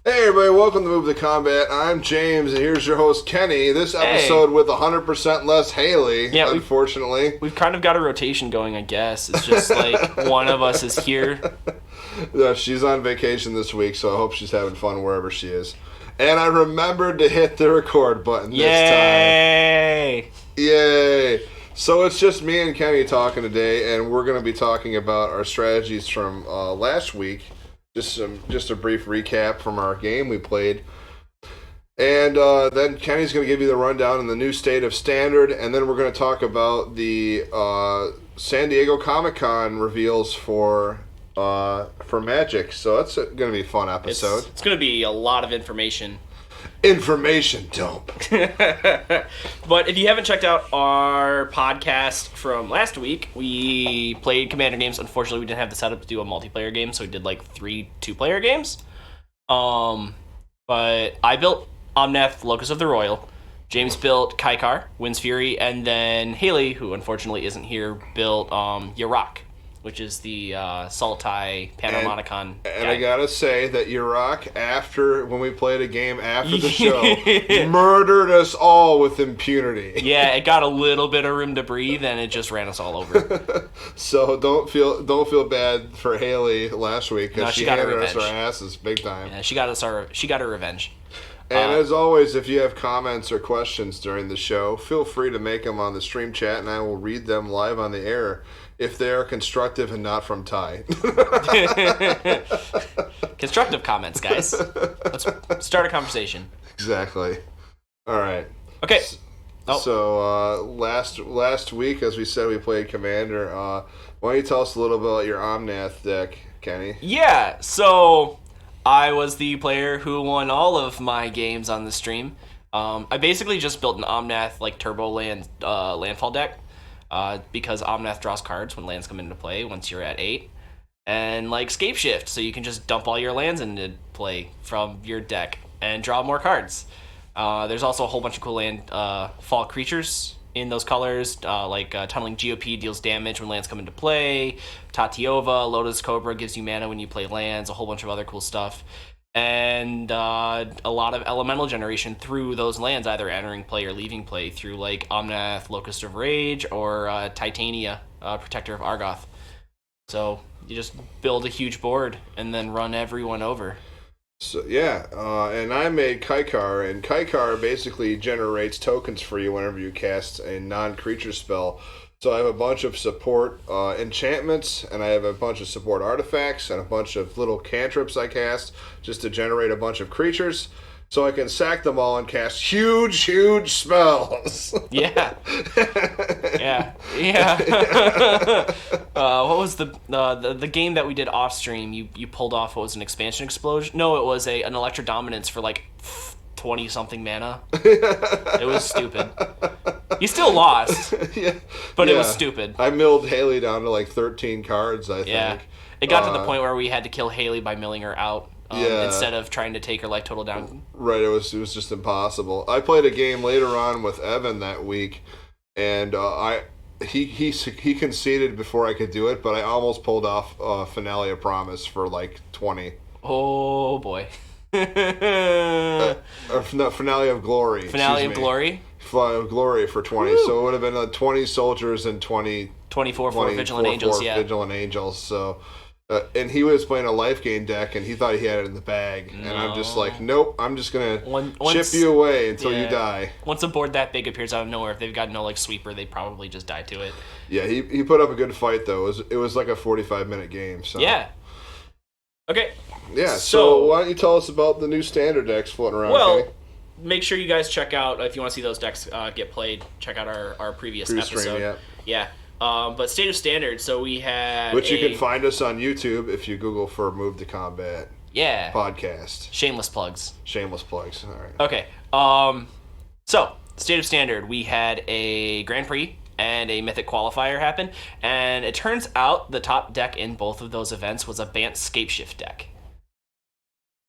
Hey everybody, welcome to Move to Combat. I'm James, and here's your host Kenny. This episode with 100% less Haley, unfortunately. We've kind of got a rotation going, I guess. It's just like one of us is here. She's on vacation this week, so I hope she's having fun wherever she is. And I remembered to hit the record button this time. Yay! So it's just me and Kenny talking today, and we're going to be talking about our strategies from last week. Just a brief recap from our game we played. And then Kenny's going to give you the rundown in the new state of standard, and then we're going to talk about the San Diego Comic-Con reveals for Magic. So that's going to be a fun episode. It's going to be a lot of information. Information dump. But if you haven't checked out our podcast from last week, we played Commander games. Unfortunately, we didn't have the setup to do a multiplayer game, so we did like 3 two-player games. But I built Omnath, Locus of the Royal. James built Kaikar, Wind's Fury, and then Haley, who unfortunately isn't here, built Yarac, which is the Sultai Panharmonicon guy. And I gotta say that Yarac, when we played a game after the show, murdered us all with impunity. Yeah, it got a little bit of room to breathe, and it just ran us all over. So don't feel bad for Haley last week, because she handed us our asses big time. Yeah, she got her revenge. And as always, if you have comments or questions during the show, feel free to make them on the stream chat, and I will read them live on the air if they are constructive and not from Ty. Constructive comments, guys. Let's start a conversation. Exactly. All right. Okay. So last week, as we said, we played Commander. Why don't you tell us a little bit about your Omnath deck, Kenny? Yeah, so I was the player who won all of my games on the stream. I basically just built an Omnath like turbo landfall deck because Omnath draws cards when lands come into play once you're at 8, and like Scape Shift, so you can just dump all your lands into play from your deck and draw more cards. There's also a whole bunch of cool landfall creatures in those colors, like Tunneling GOP deals damage when lands come into play. Tatiova, Lotus Cobra gives you mana when you play lands, a whole bunch of other cool stuff. And a lot of elemental generation through those lands, either entering play or leaving play, through like Omnath, Locust of Rage, or Titania, Protector of Argoth. So you just build a huge board and then run everyone over. So yeah, and I made Kaikar, and Kaikar basically generates tokens for you whenever you cast a non-creature spell. So I have a bunch of support enchantments, and I have a bunch of support artifacts, and a bunch of little cantrips I cast just to generate a bunch of creatures, so I can sack them all and cast huge spells. Yeah. What was the game that we did off stream? You pulled off, what was an expansion explosion? No, it was an Electro Dominance for like 20 something mana. It was stupid. You still lost, but it was stupid. I milled Haley down to like 13 cards, I think. Yeah, it got to the point where we had to kill Haley by milling her out instead of trying to take her life total down. Right, it was just impossible. I played a game later on with Evan that week, and he conceded before I could do it, but I almost pulled off Finale of Promise for like 20. Oh boy. Finale of Glory. Finale of Glory? Glory for 20. Woo. So it would have been 20 soldiers and 24 for Vigilant Angels, Vigilant Angels. So, and he was playing a life gain deck, and he thought he had it in the bag. No. And I'm just like, nope, I'm just going to chip you away until you die. Once a board that big appears out of nowhere, if they've got no like sweeper, they probably just die to it. Yeah, he put up a good fight, though. It was like a 45-minute game. So. Yeah. Okay. Yeah, so why don't you tell us about the new standard decks floating around, Kenny? Make sure you guys check out, if you want to see those decks get played, check out our previous episode. Stream, yeah. But State of Standard, so we had Which you can find us on YouTube if you Google for Move to Combat podcast. Shameless plugs. All right. Okay. So, State of Standard, we had a Grand Prix and a Mythic Qualifier happen, and it turns out the top deck in both of those events was a Bant Scape Shift deck.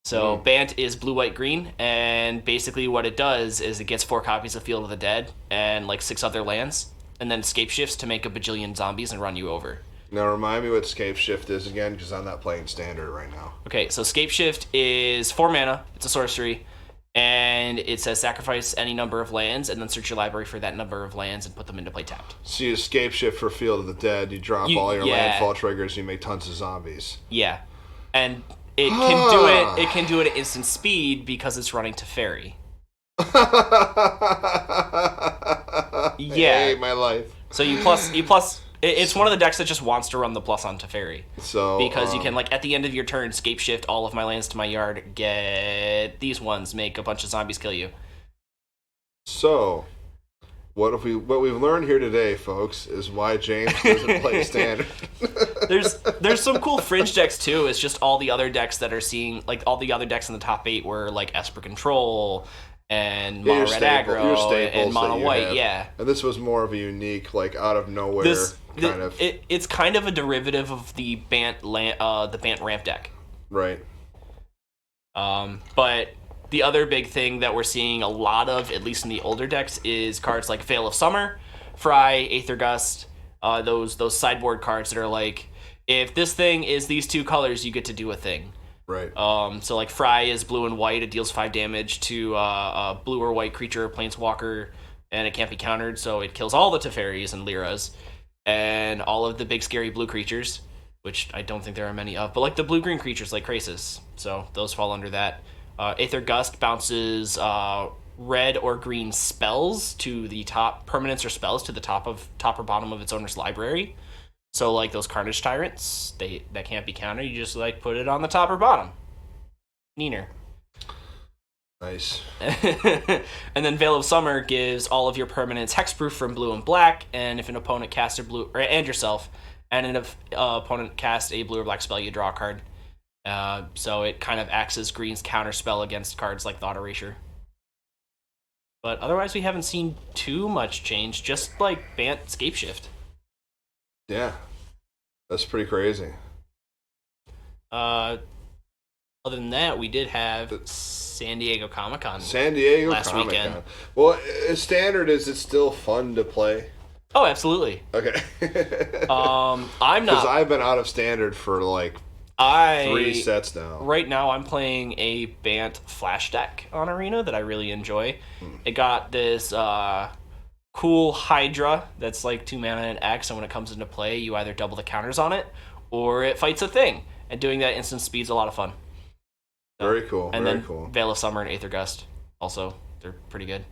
So Bant is blue, white, green, and basically what it does is it gets 4 copies of Field of the Dead and like 6 other lands, and then escape shifts to make a bajillion zombies and run you over. Now remind me what Scape Shift is again, because I'm not playing Standard right now. Okay, so Scape Shift is 4 mana. It's a sorcery. And it says sacrifice any number of lands and then search your library for that number of lands and put them into play tapped. So you Escape Shift for Field of the Dead, you drop all your landfall triggers, you make tons of zombies. Yeah. And it can do it at instant speed because it's running Teferi. Yeah. I hate my life. So you plus it's one of the decks that just wants to run the plus on Teferi. So because you can, like, at the end of your turn, Scape Shift all of my lands to my yard, get these ones, make a bunch of zombies kill you. So, what we've learned here today, folks, is why James doesn't play Standard. There's some cool fringe decks too. It's just all the other decks that are seeing, like, all the other decks in the top 8 were like Esper Control and Mono Red Aggro and Mono White, yeah. And this was more of a unique, like, out of nowhere kind of. It's kind of a derivative of the Bant ramp deck. Right. But the other big thing that we're seeing a lot of, at least in the older decks, is cards like Veil of Summer, Fry, Aether Gust, those sideboard cards that are like, if this thing is these 2 colors, you get to do a thing. Right. So like Fry is blue and white. It deals 5 damage to a blue or white creature, planeswalker, and it can't be countered. So it kills all the Teferis and Lyras and all of the big scary blue creatures, which I don't think there are many of. But like the blue-green creatures like Krasis. So those fall under that. Aether Gust bounces red or green spells to the top, permanents or spells to the top or bottom of its owner's library. So, like, those Carnage Tyrants, that can't be countered, you just, like, put it on the top or bottom. Neener. Nice. And then Veil of Summer gives all of your permanents hexproof from blue and black, and if an opponent casts a blue, and yourself, and if opponent casts a blue or black spell, you draw a card. So it kind of acts as green's counter spell against cards like Thought Erasure. But otherwise, we haven't seen too much change, just, like, Bant Scape Shift. Yeah, that's pretty crazy. Other than that, we did have San Diego Comic-Con last weekend. Well, Standard, is it still fun to play? Oh, absolutely. Okay. I'm not, because I've been out of Standard for like 3 sets now. Right now, I'm playing a Bant Flash deck on Arena that I really enjoy. It got this cool Hydra that's like 2 mana and X, and when it comes into play, you either double the counters on it, or it fights a thing. And doing that instant speed's a lot of fun. So, very cool. And very then cool. Veil of Summer and Aether Gust, also, they're pretty good.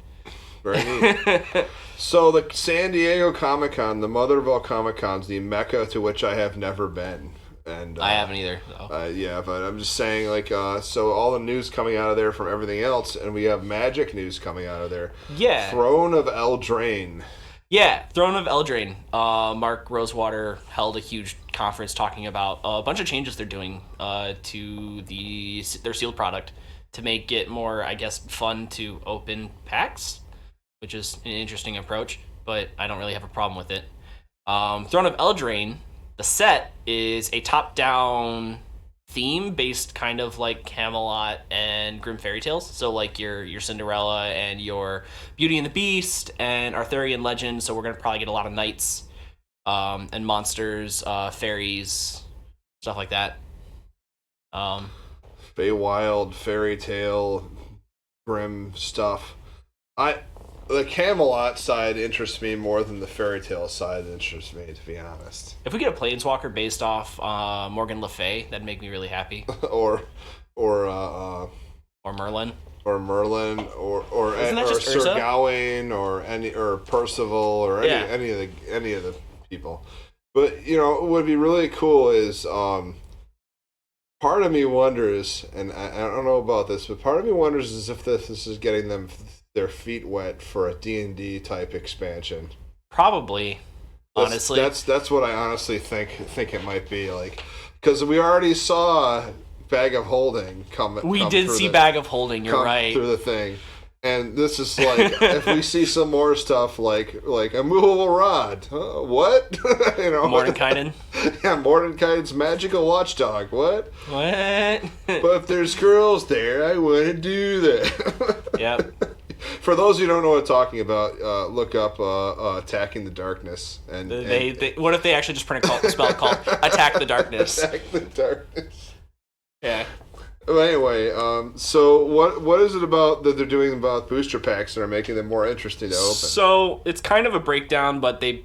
Very neat. So the San Diego Comic-Con, the mother of all Comic-Cons, the mecca to which I have never been. And I haven't either. Yeah, but I'm just saying, like, so all the news coming out of there from everything else, and we have Magic news coming out of there. Yeah. Throne of Eldraine. Yeah, Throne of Eldraine. Mark Rosewater held a huge conference talking about a bunch of changes they're doing to their sealed product to make it more, I guess, fun to open packs, which is an interesting approach, but I don't really have a problem with it. Throne of Eldraine, the set, is a top-down theme based kind of like Camelot and Grimm Fairy Tales. So like your Cinderella and your Beauty and the Beast and Arthurian legend. So we're going to probably get a lot of knights and monsters, fairies, stuff like that. Feywild, fairy tale, Grimm stuff. The Camelot side interests me more than the fairy tale side interests me, to be honest. If we get a Planeswalker based off Morgan Le Fay, that'd make me really happy. or Merlin. Or Merlin, or Sir Urza? Gawain, or Percival, or any of the people. But what would be really cool is part of me wonders, and I don't know about this, but part of me wonders is if this is getting them their feet wet for a D&D type expansion. Probably, honestly. That's what I honestly think it might be, like, because we already saw Bag of Holding come. We did see Bag of Holding. You're right. Through the thing, and this is like if we see some more stuff like a movable rod. What? Mordenkainen. Yeah, Mordenkainen's magical watchdog. What? What? But if there's girls there, I want to do that. Yep. For those who don't know what I'm talking about, look up Attacking the Darkness. And what if they actually just print a spell called Attack the Darkness? Attack the Darkness. Yeah. Well, anyway, so what is it about that they're doing about booster packs that are making them more interesting to open? So it's kind of a breakdown, but they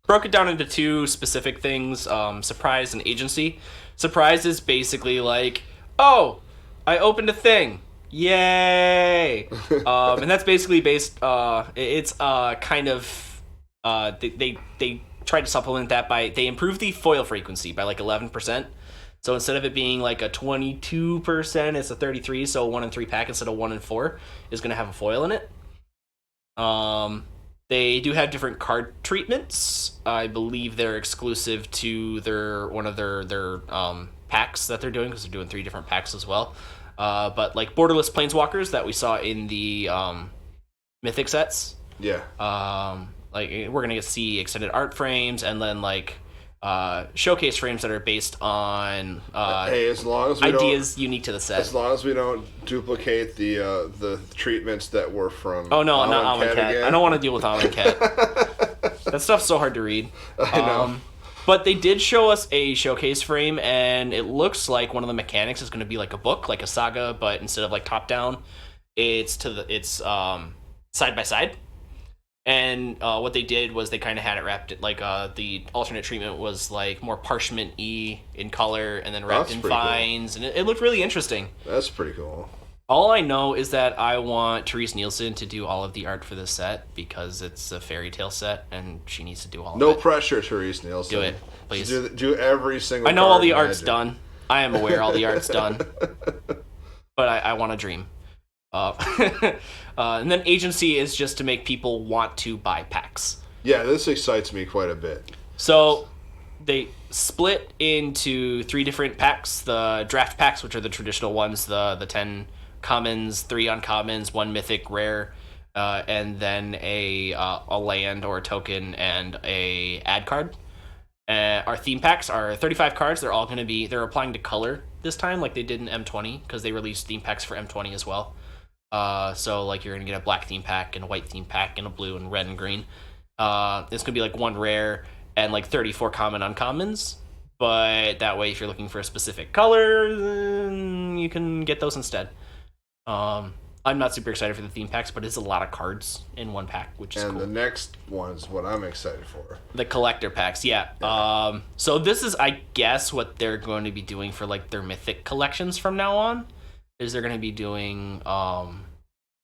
broke it down into two specific things, surprise and agency. Surprise is basically like, oh, I opened a thing. Yay! And that's basically based, it's kind of, they tried to supplement that by, they improved the foil frequency by like 11%. So instead of it being like a 22%, it's a 33, so a 1 in 3 pack instead of 1 in 4 is going to have a foil in it. They do have different card treatments. I believe they're exclusive to one of their packs that they're doing, because they're doing 3 different packs as well. But like borderless planeswalkers that we saw in the mythic sets. Yeah. Like we're gonna see extended art frames, and then like showcase frames that are based on as long as we ideas unique to the set. As long as we don't duplicate the treatments that were from. Oh no, not Amonkhet. I don't want to deal with Amonkhet. That stuff's so hard to read. I know. But they did show us a showcase frame, and it looks like one of the mechanics is going to be like a book, like a saga, but instead of like top down, it's side by side. And what they did was they kind of had it wrapped like the alternate treatment was like more parchment-y in color, and then wrapped in vines, cool. And it looked really interesting. That's pretty cool. All I know is that I want Therese Nielsen to do all of the art for this set, because it's a fairy tale set, and she needs to do all of it. No pressure, Therese Nielsen. Do it, please. Do every single. I know all the art's done. I am aware all the art's done. But I want to dream. And then agency is just to make people want to buy packs. Yeah, this excites me quite a bit. So they split into 3 different packs. The draft packs, which are the traditional ones, the 10 commons, 3 uncommons, 1 mythic rare, and then a land or a token and a ad card. Our theme packs are 35 cards. They're all going to be, they're applying to color this time, like they did in M20, because they released theme packs for M20 as well. So like you're going to get a black theme pack and a white theme pack and a blue and red and green. It's going to be like 1 rare and like 34 common uncommons. But that way, if you're looking for a specific color, then you can get those instead. I'm not super excited for the theme packs, but it's a lot of cards in 1 pack, which is cool. And the next one's what I'm excited for. The collector packs, yeah. So this is, I guess, what they're going to be doing for like their mythic collections from now on. Is they're going to be doing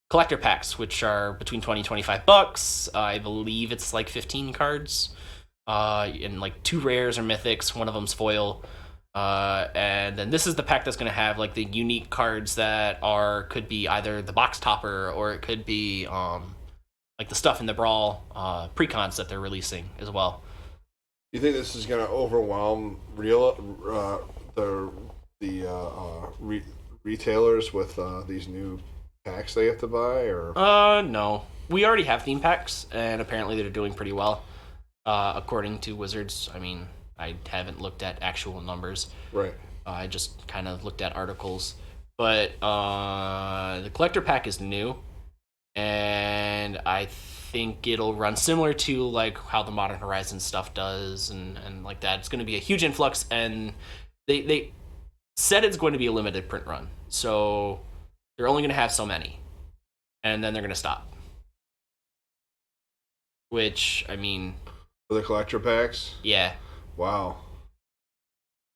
collector packs, which are between $20 and $25. I believe it's like 15 cards, and like 2 rares or mythics. One of them's foil. And then this is the pack that's going to have like the unique cards that could be either the box topper, or it could be like the stuff in the Brawl precons that they're releasing as well. You think this is going to overwhelm retailers with these new packs they have to buy, or? No. We already have theme packs, and apparently they're doing pretty well, according to Wizards. I mean, I haven't looked at actual numbers. Right. I just kind of looked at articles. But the collector pack is new, and I think it'll run similar to like how the Modern Horizons stuff does, and like that. It's going to be a huge influx, and they said it's going to be a limited print run. So they're only going to have so many, and then they're going to stop. Which, I mean... For the collector packs? Yeah. Wow.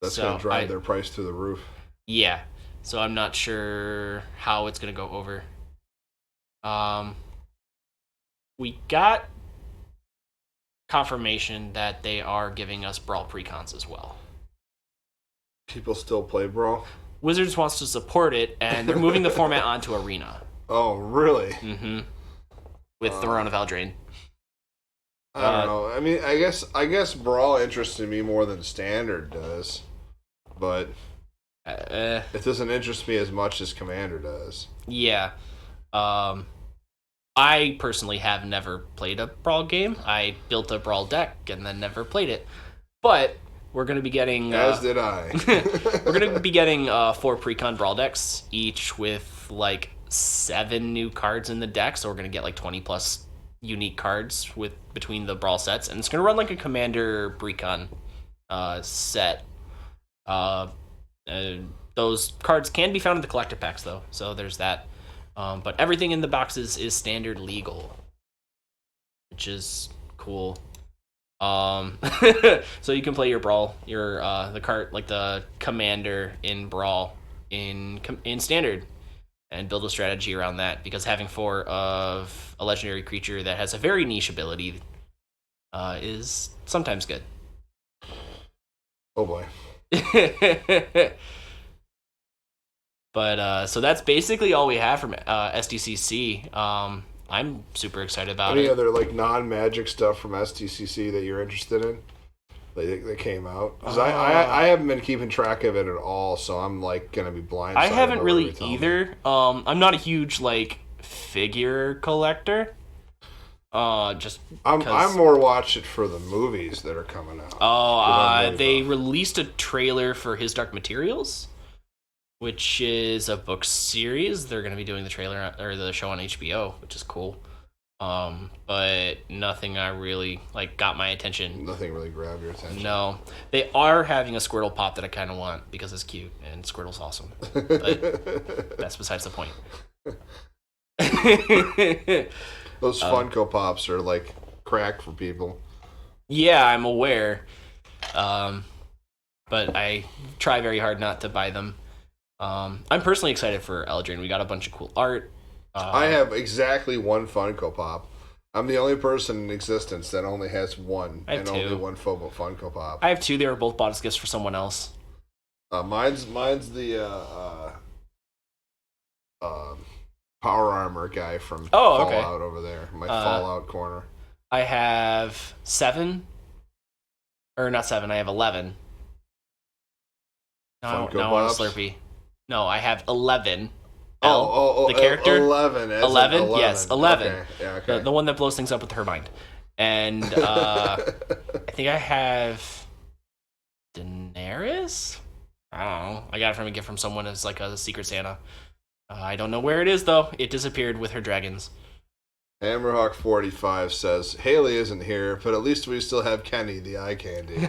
That's going to drive their price through the roof. Yeah. So I'm not sure how it's going to go over. We got confirmation that they are giving us Brawl precons as well. People still play Brawl? Wizards wants to support it, and they're moving the format onto Arena. Oh, really? Mm-hmm. With Throne of Eldraine. I don't know. I mean, I guess Brawl interested me more than Standard does, but it doesn't interest me as much as Commander does. Yeah. I personally have never played a Brawl game. I built a Brawl deck and then never played it. But we're going to be getting... As did I. We're going to be getting 4 precon Brawl decks, each with like 7 new cards in the deck, so we're gonna get like 20 plus unique cards between the Brawl sets, and it's gonna run like a Commander Precon set. Those cards can be found in the collector packs though, so there's that. But everything in the boxes is standard legal, which is cool. So you can play your Brawl, the card like the Commander in Brawl in standard, and build a strategy around that, because having 4 of a legendary creature that has a very niche ability is sometimes good. Oh boy. But so that's basically all we have from SDCC. I'm super excited about it. Any other like non-Magic stuff from SDCC that you're interested in? That came out? Because I haven't been keeping track of it at all, so I'm like gonna be blindsided. I haven't really either. I'm not a huge like figure collector. I'm more watching it for the movies that are coming out. They released a trailer for His Dark Materials, which is a book series. They're going to be doing the trailer or the show on HBO, which is cool. But nothing I really like got my attention. Nothing really grabbed your attention. No, they are having a Squirtle pop that I kind of want because it's cute and Squirtle's awesome. But that's besides the point. Those Funko Pops are like crack for people. Yeah, I'm aware. But I try very hard not to buy them. I'm personally excited for Eldrin. We got a bunch of cool art. I have exactly 1 Funko Pop. I'm the only person in existence that only has one, and 2. Only one Funko Pop. I have 2. They were both bought as gifts for someone else. Mine's the Power Armor guy from Fallout over there. My Fallout corner. I have 7. Or not 7, I have 11. No, I want a Slurpee. No, I have 11. The character? 11. 11? Yes, 11. Okay. Yeah, okay. The one that blows things up with her mind. And I think I have Daenerys? I don't know. I got it from a gift from someone as like a Secret Santa. I don't know where it is, though. It disappeared with her dragons. Hammerhawk45 says, Haley isn't here, but at least we still have Kenny, the eye candy.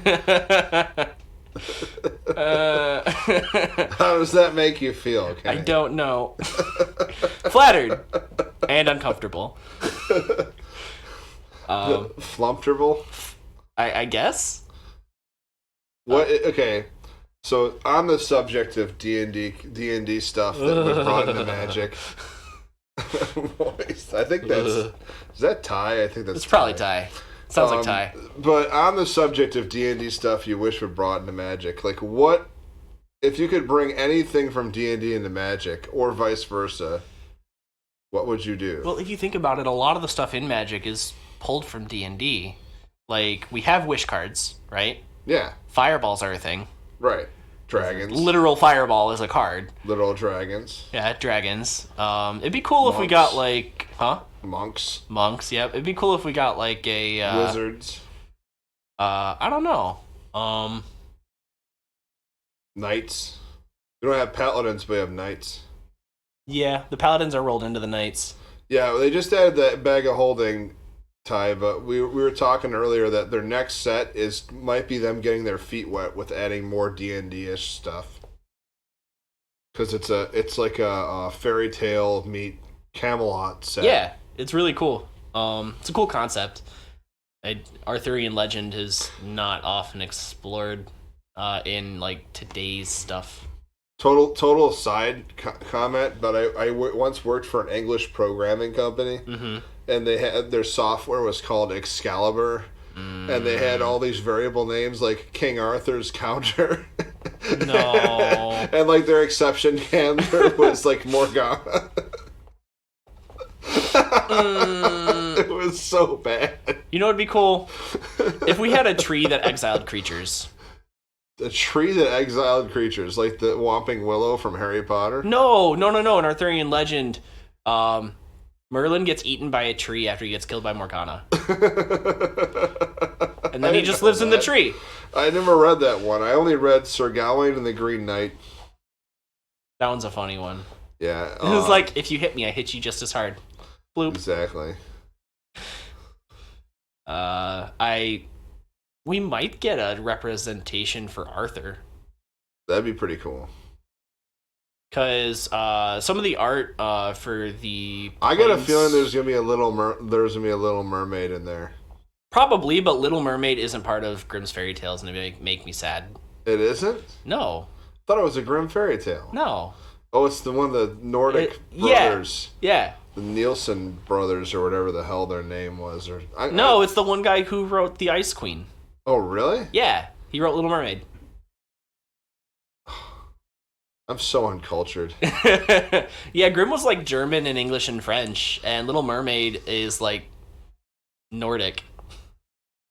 How does that make you feel, Kenny? I don't know. Flattered and uncomfortable. Flumpterable? I guess. What? Okay. So on the subject of D&D stuff that was brought into Magic, I think is that Ty? I think that's. It's probably Ty. Sounds like Ty. But on the subject of D&D stuff you wish were brought into Magic, like what if you could bring anything from D&D into Magic or vice versa? What would you do? Well, if you think about it, a lot of the stuff in Magic is pulled from D&D. Like we have wish cards, right? Yeah. Fireballs are a thing. Right. Dragons. Literal fireball is a card. Literal dragons. Yeah, dragons. It'd be cool if we got like, Monks. Yep. It'd be cool if we got like a wizards. I don't know. Knights. We don't have paladins, but we have knights. Yeah, the paladins are rolled into the knights. Yeah, they just added that bag of holding, Ty, but we were talking earlier that their next set might be them getting their feet wet with adding more D&D-ish stuff. Because it's like a fairy tale meet Camelot set. Yeah, it's really cool. It's a cool concept. Arthurian legend is not often explored in like today's stuff. Total side comment, but I once worked for an English programming company, and they had their software was called Excalibur, and they had all these variable names like King Arthur's counter. No. And like their exception handler was like Morgana. It was so bad. You know what'd be cool? If we had a tree that exiled creatures. A tree that exiled creatures, like the Whomping Willow from Harry Potter? No. In Arthurian legend, Merlin gets eaten by a tree after he gets killed by Morgana. And then he just lives in the tree. I never read that one. I only read Sir Gawain and the Green Knight. That one's a funny one. Yeah. It was like, if you hit me, I hit you just as hard. Bloop. Exactly. We might get a representation for Arthur. That'd be pretty cool. Because some of the art for the I get a feeling there's gonna be a little mermaid in there. Probably, but Little Mermaid isn't part of Grimm's fairy tales, and it make me sad. It isn't? No. I thought it was a Grimm fairy tale. No. Oh, it's the one of the Nordic brothers. Yeah. The Nielsen brothers, or whatever the hell their name was. It's the one guy who wrote The Ice Queen. Oh, really? Yeah, he wrote Little Mermaid. I'm so uncultured. Yeah, Grimm was like German and English and French, and Little Mermaid is like Nordic.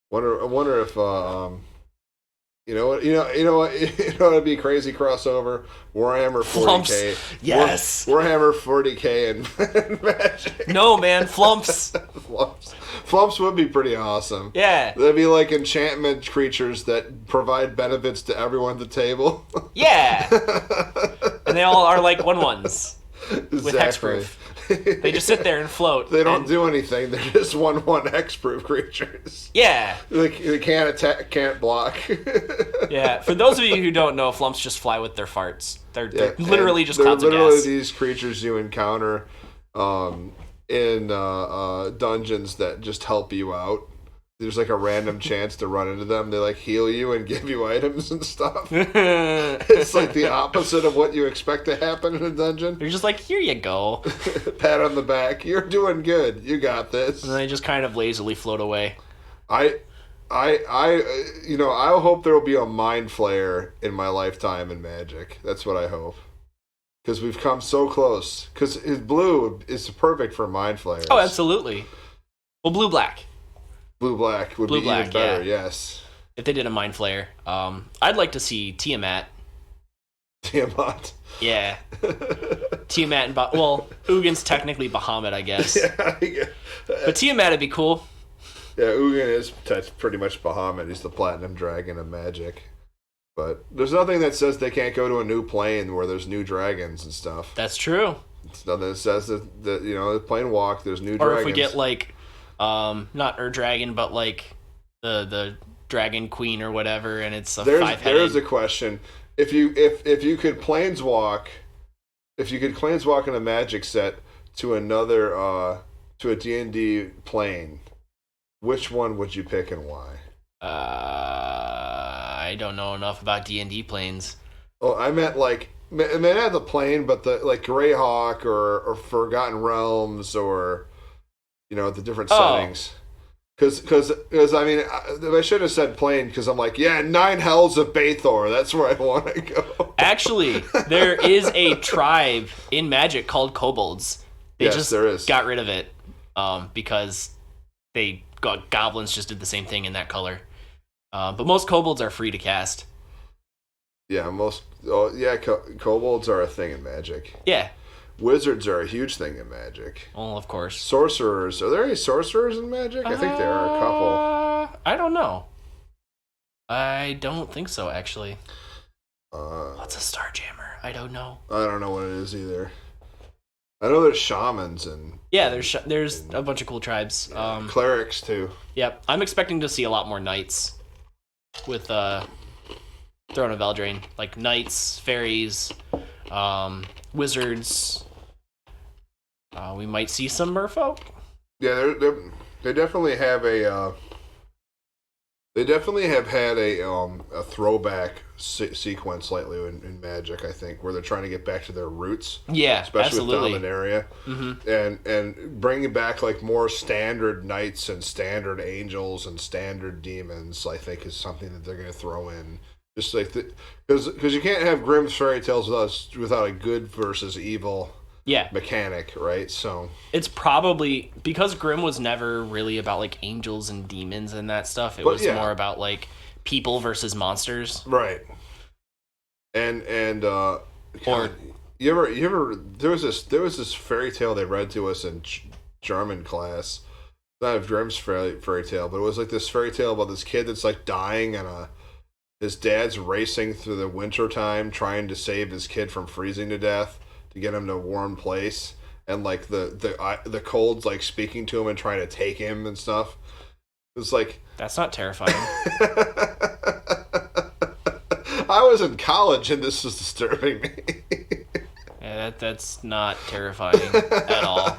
I wonder if you know what it'd be a crazy crossover. Warhammer 40K. Flumps. Yes. Warhammer 40K and Magic. No, man, Flumps. Flumps would be pretty awesome. Yeah. They'd be like enchantment creatures that provide benefits to everyone at the table. Yeah. And they all are like 1/1s. Exactly. With hexproof. They just sit there and float. They don't do anything. They're just 1/1 hexproof creatures. Yeah. They can't attack, can't block. Yeah. For those of you who don't know, Flumps just fly with their farts. They're literally just clouds of gas. They're literally these creatures you encounter in dungeons that just help you out. There's like a random chance to run into them. They like heal you and give you items and stuff. It's like the opposite of what you expect to happen in a dungeon. They're just like, here you go. Pat on the back. You're doing good. You got this. And they just kind of lazily float away. I hope there will be a mind flayer in my lifetime in Magic. That's what I hope. Because we've come so close. Because blue is perfect for mind flayers. Oh, absolutely. Well, blue-black. Blue-black would be even better, yes. If they did a mind flayer. I'd like to see Tiamat. Tiamat? Yeah. Tiamat and... Ugin's technically Bahamut, I guess. Yeah. But Tiamat would be cool. Yeah, Ugin is pretty much Bahamut. He's the platinum dragon of Magic. But there's nothing that says they can't go to a new plane where there's new dragons and stuff. That's true. It's nothing that says that the plane walk, there's new dragons. Or if we get like... not Ur-Dragon, but like the Dragon Queen or whatever, and it's five-headed. There's a question. If you could planeswalk in a Magic set to another to a D&D plane, which one would you pick and why? I don't know enough about D&D planes. Oh, I meant like not the plane, but the like Greyhawk or Forgotten Realms or. The different settings. Because I mean, I should have said plane because I'm like, 9 Hells of Bathor. That's where I want to go. Actually, there is a tribe in Magic called kobolds. There is. Got rid of it because goblins just did the same thing in that color. But most kobolds are free to cast. Yeah, kobolds are a thing in Magic. Yeah. Wizards are a huge thing in Magic. Well, of course. Sorcerers. Are there any sorcerers in Magic? I think there are a couple. I don't know. I don't think so, actually. What's a Starjammer? I don't know. I don't know what it is either. I know there's shamans and... Yeah, there's a bunch of cool tribes. Clerics, too. Yep. I'm expecting to see a lot more knights with Throne of Eldraine. Like knights, fairies, wizards... we might see some merfolk. Yeah, they definitely have a. They definitely have had a throwback sequence lately in Magic. I think where they're trying to get back to their roots. Yeah, especially absolutely. with Dominaria, and bringing back like more standard knights and standard angels and standard demons. I think is something that they're going to throw in. Just like because you can't have Grimm's fairy tales without a good versus evil. Yeah. Mechanic, right? So it's probably because Grimm was never really about like angels and demons and that stuff. It was more about like people versus monsters, right? And God, you ever there was this fairy tale they read to us in German class. Not of Grimm's fairy tale, but it was like this fairy tale about this kid that's like dying and his dad's racing through the winter time trying to save his kid from freezing to death. to get him to a warm place, and like the cold's like speaking to him and trying to take him and stuff. It's like that's not terrifying. I was in college and this is disturbing me. Yeah, that's not terrifying at all.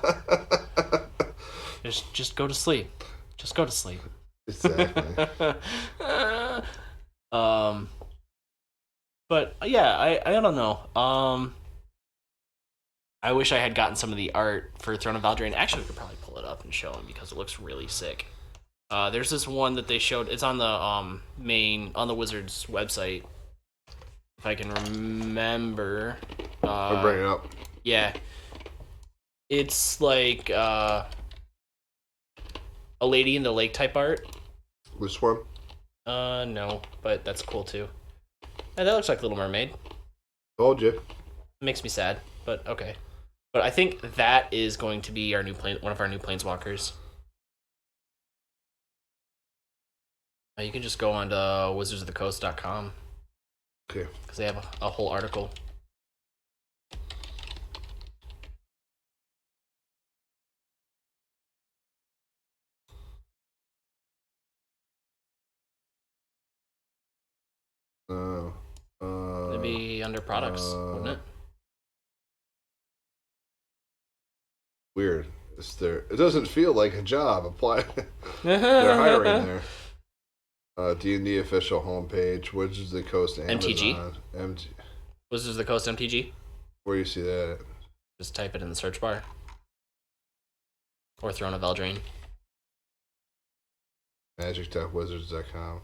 Just go to sleep. Just go to sleep. Exactly. But yeah, I don't know. I wish I had gotten some of the art for Throne of Eldraine. Actually, we could probably pull it up and show them because it looks really sick. There's this one that they showed. It's on the on the Wizards website. If I can remember. I'll bring it up. Yeah. It's like a Lady in the Lake type art. This one? No, but that's cool too. Yeah, that looks like Little Mermaid. Told you. It makes me sad, but okay. But I think that is going to be our new one of our new planeswalkers. You can just go on to wizardsofthecoast.com. Okay. Because they have a whole article. It'd be under products, wouldn't it? Weird. It doesn't feel like a job. Apply. They're hiring there. D&D official homepage. Wizards of the Coast Amazon. MTG. Wizards of the Coast MTG. Where do you see that? Just type it in the search bar. Or Throne of Eldraine. Magic.wizards.com.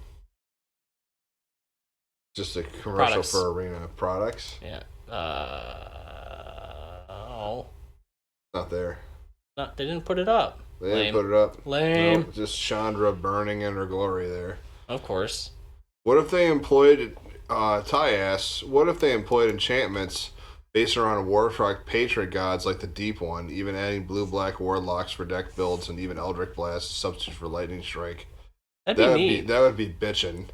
Just a commercial for Arena products. Yeah. Oh. Not there. No, they didn't put it up. They didn't put it up. Lame. Nope, just Chandra burning in her glory there. Of course. What if they employed Ty asks, what if they employed enchantments based around Warcraft Patriot gods like the Deep One, even adding blue-black warlocks for deck builds and even Eldritch Blast substitute for Lightning Strike? That'd be neat. That would be bitchin'.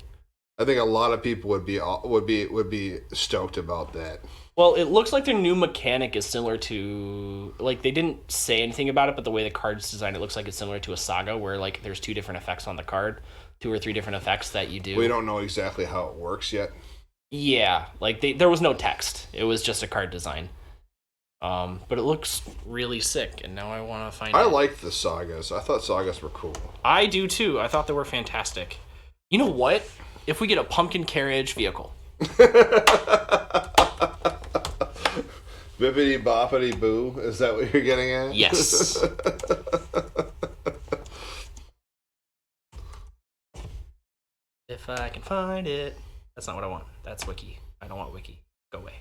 I think a lot of people would be stoked about that. Well, it looks like their new mechanic is similar to, like, they didn't say anything about it, but the way the card's designed, it looks like it's similar to a Saga, where, like, there's 2 different effects on the card, 2 or 3 different effects that you do. We don't know exactly how it works yet. Yeah, like, there was no text. It was just a card design. But it looks really sick, and now I want to find out. I liked the Sagas. I thought Sagas were cool. I do, too. I thought they were fantastic. You know what? If we get a pumpkin carriage vehicle. Bippity boppity boo. Is that what you're getting at? Yes. If I can find it. That's not what I want. That's Wiki. I don't want Wiki. Go away.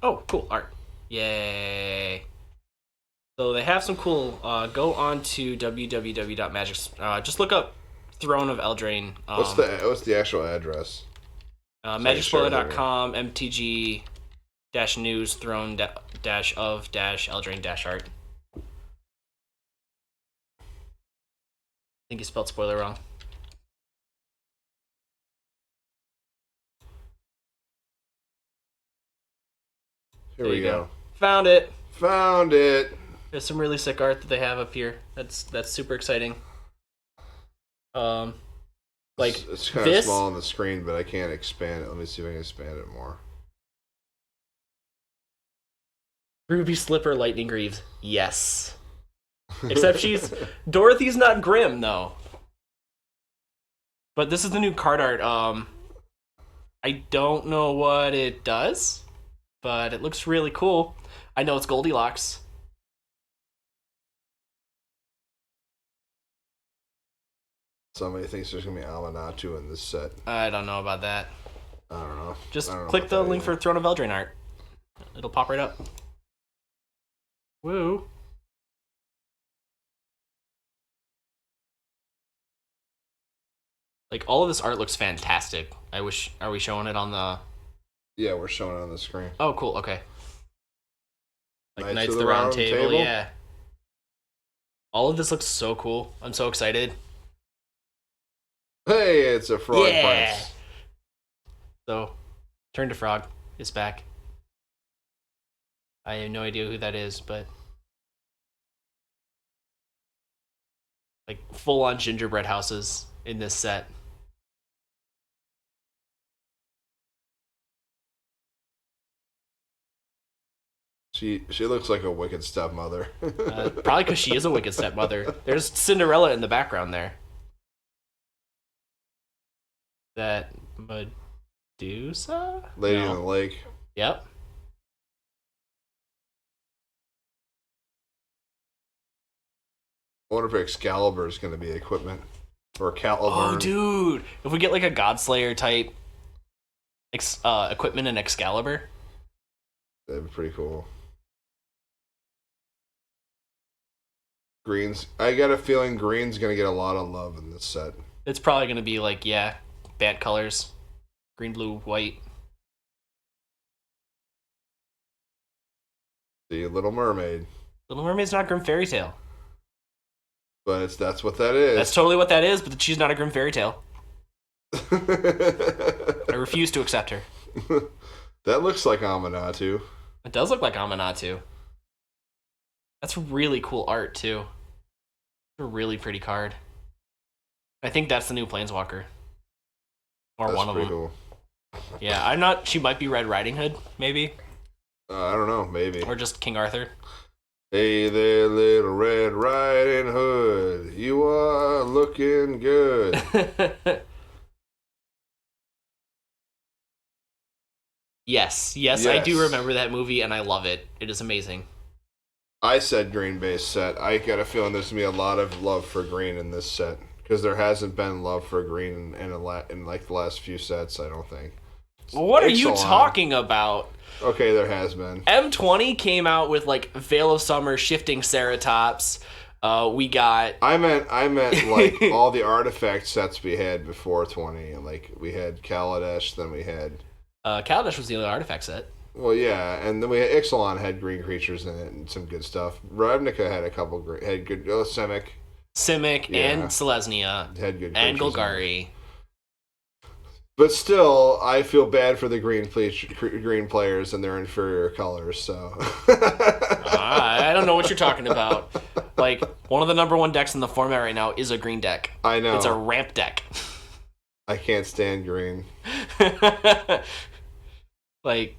Oh, cool. Art. Yay. So they have some cool. Go on to www.magic. Just look up Throne of Eldraine. What's the actual address? Magicspoiler.com, MTG-news, Throne-of-Eldraine-art. I think you spelled spoiler wrong. Here we go. Found it. Found it. There's some really sick art that they have up here. That's super exciting. Like it's kind of small on the screen, but I can't expand it. Let me see if I can expand it more. Ruby Slipper Lightning Greaves. Yes. Except Dorothy's not Grim though. But this is the new card art. I don't know what it does, but it looks really cool. I know it's Goldilocks. Somebody thinks there's gonna be Amanatu in this set. I don't know about that. I don't know. Just click the link for Throne of Eldraine art. It'll pop right up. Woo. Like, all of this art looks fantastic. Are we showing it on the... Yeah, we're showing it on the screen. Oh, cool, okay. Like Knights of the Round Table, yeah. All of this looks so cool. I'm so excited. Hey, it's a Frog Prince. So, Turn to Frog is back. I have no idea who that is, but like full-on gingerbread houses in this set. She looks like a wicked stepmother. Probably because she is a wicked stepmother. There's Cinderella in the background there. That Medusa? Lady in the Lake. Yep. I wonder if Excalibur is going to be equipment. Or Caliburn. Oh, dude. If we get like a Godslayer type equipment in Excalibur. That'd be pretty cool. I got a feeling green's going to get a lot of love in this set. It's probably going to be like, Bant colors. Green, blue, white. The Little Mermaid. Little Mermaid's not Grim Fairy Tale. But that's what that is. That's totally what that is, but she's not a Grim Fairy Tale. I refuse to accept her. That looks like Amanatu. It does look like Amanatu. That's really cool art, too. It's a really pretty card. I think that's the new Planeswalker. Or that's one of them. Cool. Yeah, I'm not... She might be Red Riding Hood, maybe. I don't know, maybe. Or just King Arthur. Hey there, little Red Riding Hood. You are looking good. Yes, I do remember that movie, and I love it. It is amazing. I said green base set. I got a feeling there's going to be a lot of love for green in this set. Because there hasn't been love for green in like the last few sets, I don't think. What are you talking about? Okay, there has been. M20 came out with like Veil of Summer, Shifting Ceratops. We got. I meant like all the artifact sets we had before 20. Like we had Kaladesh, then we had. Kaladesh was the only artifact set. Well, yeah, and then we had Ixalan had green creatures in it and some good stuff. Ravnica had a couple had good. Simic, and Selesnya had good and Golgari. But still, I feel bad for the green players and their inferior colors. So I don't know what you're talking about. Like one of the number one decks in the format right now is a green deck. I know it's a ramp deck. I can't stand green. Like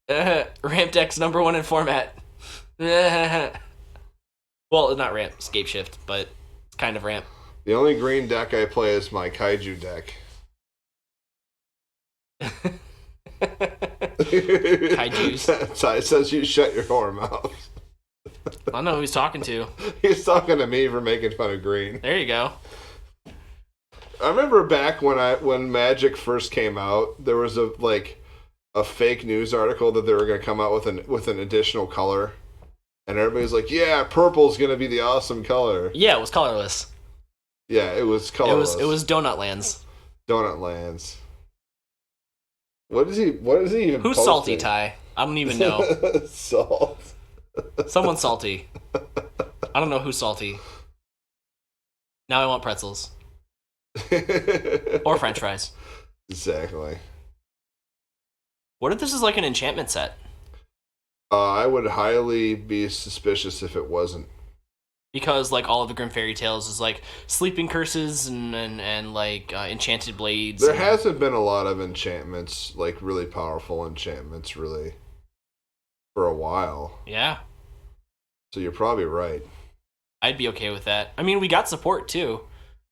ramp deck's number one in format. Well, not ramp, scape shift, but it's kind of ramp. The only green deck I play is my Kaiju deck. Kaijus. Ty says you shut your whore mouth. I don't know who he's talking to. He's talking to me for making fun of green. There you go. I remember back when Magic first came out, there was a fake news article that they were going to come out with an additional color, and everybody's like, "Yeah, purple's going to be the awesome color." Yeah, it was colorless. Yeah, it was colorless. It was Donut Lands. Donut Lands. What is he even Who's posting? salty, Ty? I don't even know. Salt. Someone's salty. I don't know who's salty. Now I want pretzels. Or French fries. Exactly. What if this is like an enchantment set? I would highly be suspicious if it wasn't. Because like all of the Grim Fairy Tales is like sleeping curses and like enchanted blades. There hasn't been a lot of enchantments, like really powerful enchantments, really, for a while. Yeah. So you're probably right. I'd be okay with that. I mean, we got support too.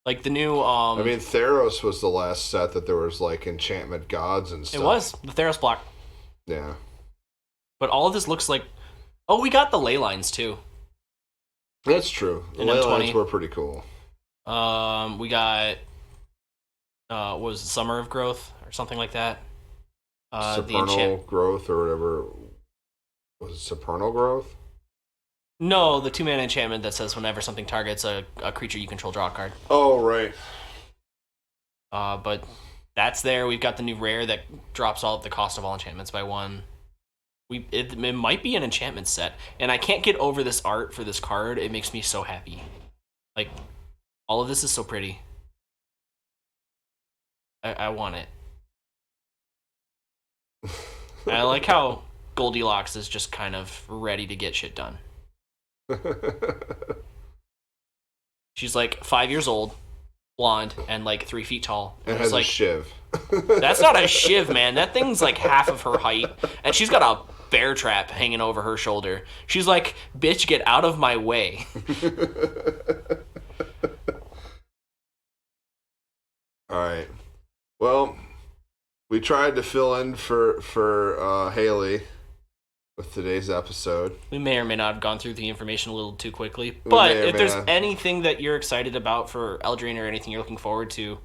Like the new I mean, Theros was the last set that there was like enchantment gods and stuff. It was the Theros block. Yeah. But all of this looks like we got the ley lines too. That's true. The ley lines were pretty cool. We got what was it, Summer of Growth or something like that. Supernal Growth or whatever. Was it Supernal Growth? No, the 2-mana enchantment that says whenever something targets a creature you control, draw a card. Oh, right. But that's there. We've got the new rare that drops all of the cost of all enchantments by 1. It might be an enchantment set, and I can't get over this art for this card. It makes me so happy. Like, all of this is so pretty. I want it. I like how Goldilocks is just kind of ready to get shit done. She's like 5 years old, blonde, and like 3 feet tall. And has like, a shiv. That's not a shiv, man. That thing's like half of her height. And she's got a bear trap hanging over her shoulder. She's like, bitch, get out of my way. All right. Well, we tried to fill in for Haley with today's episode. We may or may not have gone through the information a little too quickly. But if there's anything that you're excited about for Eldraine or anything you're looking forward to,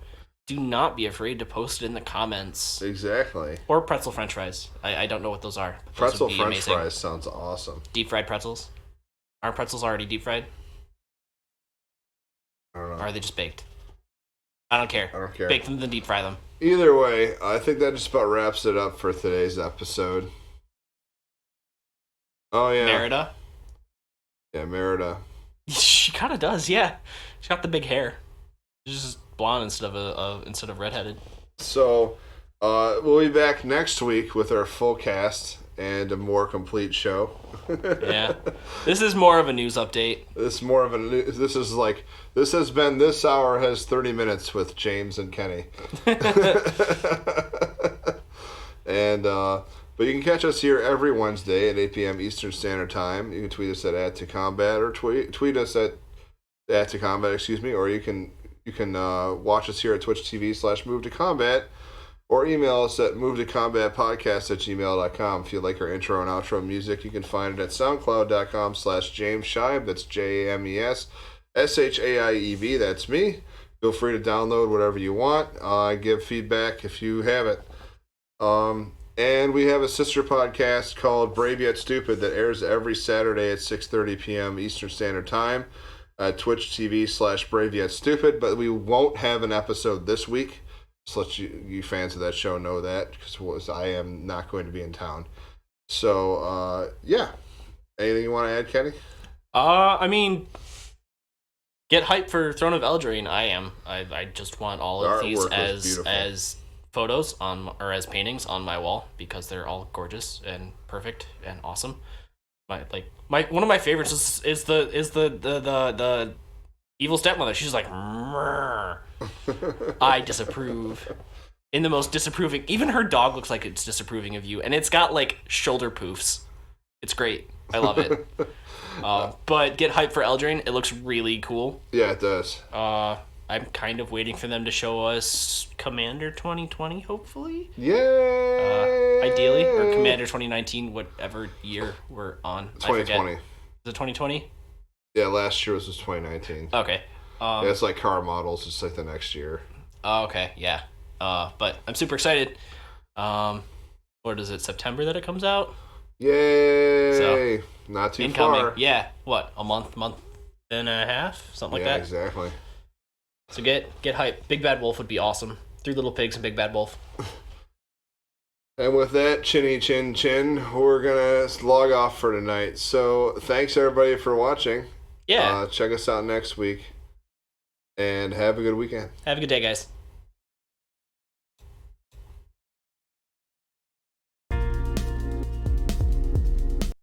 do not be afraid to post it in the comments. Exactly. Or pretzel french fries. I don't know what those are. Pretzel french fries sounds awesome. Deep fried pretzels? Aren't pretzels already deep fried? I don't know. Or are they just baked? I don't care. Bake them, then deep fry them. Either way, I think that just about wraps it up for today's episode. Oh, yeah. Merida? Yeah, Merida. She kind of does, yeah. She's got the big hair. She's just blonde instead of redheaded. So, we'll be back next week with our full cast and a more complete show. Yeah. This is more of a news update. This hour has 30 minutes with James and Kenny. And, but you can catch us here every Wednesday at 8 p.m. Eastern Standard Time. You can tweet us at @ToCombat or tweet us at @ToCombat, or you can watch us here at Twitch TV/MoveToCombat, or email us at movetocombatpodcast@gmail.com. If you like our intro and outro music, you can find it at soundcloud.com/JamesShive. That's JamesShaiev. That's me. Feel free to download whatever you want. Give feedback if you have it. And we have a sister podcast called Brave Yet Stupid that airs every Saturday at 6:30 p.m. Eastern Standard Time at Twitch TV/Brave Yet Stupid. But we won't have an episode this week. Just let you fans of that show know that, because I am not going to be in town. So, yeah. Anything you want to add, Kenny? I mean, get hyped for Throne of Eldraine. I am. I just want all of these as photos or as paintings on my wall, because they're all gorgeous and perfect and awesome. One of my favorites is the evil stepmother. She's like, I disapprove. In the most disapproving. Even her dog looks like it's disapproving of you, and it's got like shoulder poofs. It's great. I love it. But get hyped for Eldraine. It looks really cool. Yeah, it does. I'm kind of waiting for them to show us Commander 2020, hopefully. Yay! Ideally, or Commander 2019, whatever year we're on. 2020. Is it 2020? Yeah, last year was 2019. Okay. Yeah, it's like car models. It's like the next year. Oh, okay, yeah. But I'm super excited. What is it, September that it comes out? Yay! So, not too incoming. far. Yeah, what, a month and a half? Something like that? Yeah, exactly. So get hype. Big Bad Wolf would be awesome. 3 Little Pigs and Big Bad Wolf. And with that, chinny chin chin, we're going to log off for tonight. So thanks everybody for watching. Yeah. Check us out next week. And have a good weekend. Have a good day, guys.